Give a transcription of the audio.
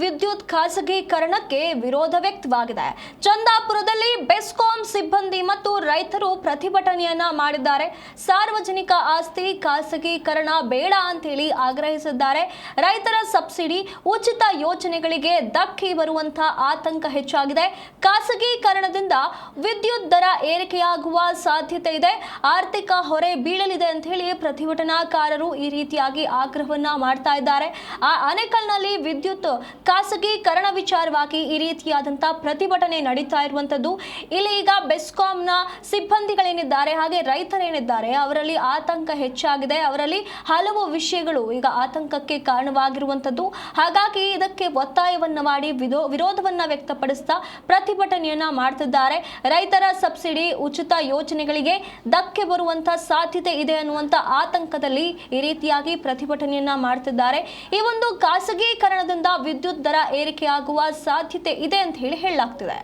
ವಿದ್ಯುತ್ ಖಾಸಗೀಕರಣಕ್ಕೆ ವಿರೋಧ ವ್ಯಕ್ತವಾಗಿದೆ. ಚಂದಾಪುರದಲ್ಲಿ ಬೆಸ್ಕಾಂ ಸಿಬ್ಬಂದಿ ಮತ್ತು ರೈತರು ಪ್ರತಿಭಟನೆಯನ್ನ ಮಾಡಿದ್ದಾರೆ. ಸಾರ್ವಜನಿಕ ಆಸ್ತಿ ಖಾಸಗೀಕರಣ ಬೇಡ ಅಂತೇಳಿ ಆಗ್ರಹಿಸಿದ್ದಾರೆ. ರೈತರ ಸಬ್ಸಿಡಿ ಉಚಿತ ಯೋಜನೆಗಳಿಗೆ ಧಕ್ಕೆ ಬರುವಂತಹ ಆತಂಕ ಹೆಚ್ಚಾಗಿದೆ. ಖಾಸಗೀಕರಣದಿಂದ ವಿದ್ಯುತ್ ದರ ಏರಿಕೆಯಾಗುವ ಸಾಧ್ಯತೆ ಇದೆ, ಆರ್ಥಿಕ ಹೊರೆ ಬೀಳಲಿದೆ ಅಂತ ಹೇಳಿ ಪ್ರತಿಭಟನಾಕಾರರು ಈ ರೀತಿಯಾಗಿ ಆಗ್ರಹವನ್ನ ಮಾಡ್ತಾ ಇದ್ದಾರೆ. ಆನೇಕಲ್ನಲ್ಲಿ ವಿದ್ಯುತ್ ಖಾಸಗೀಕರಣ ವಿಚಾರವಾಗಿ ಈ ರೀತಿಯಾದಂತಹ ಪ್ರತಿಭಟನೆ ನಡೀತಾ ಇರುವಂತದ್ದು. ಇಲ್ಲಿ ಈಗ ಬೆಸ್ಕಾಂನ ಸಿಬ್ಬಂದಿಗಳೇನಿದ್ದಾರೆ ಹಾಗೆ ರೈತರೇನಿದ್ದಾರೆ ಅವರಲ್ಲಿ ಆತಂಕ ಹೆಚ್ಚಾಗಿದೆ. ಅವರಲ್ಲಿ ಹಲವು ವಿಷಯಗಳು ಈಗ ಆತಂಕಕ್ಕೆ ಕಾರಣವಾಗಿರುವಂತದ್ದು. ಹಾಗಾಗಿ ಇದಕ್ಕೆ ಒತ್ತಾಯವನ್ನ ಮಾಡಿ ವಿರೋಧವನ್ನ ವ್ಯಕ್ತಪಡಿಸ್ತಾ ಪ್ರತಿಭಟನೆಯನ್ನ ಮಾಡ್ತಿದ್ದಾರೆ. ರೈತರ ಸಬ್ಸಿಡಿ ಉಚಿತ ಯೋಜನೆಗಳಿಗೆ ಧಕ್ಕೆ ಬರುವಂತಹ ಸಾಧ್ಯತೆ ಇದೆ ಅನ್ನುವಂತ ಆತಂಕದಲ್ಲಿ ಈ ರೀತಿಯಾಗಿ ಪ್ರತಿಭಟನೆಯನ್ನ ಮಾಡ್ತಿದ್ದಾರೆ. ಈ ಒಂದು ಖಾಸಗೀಕರಣದಿಂದ ವಿದ್ಯುತ್ ದರ ಏರಿಕೆಯಾಗುವ ಸಾಧ್ಯತೆ ಇದೆ ಅಂತ ಹೇಳಲಾಗ್ತಿದೆ.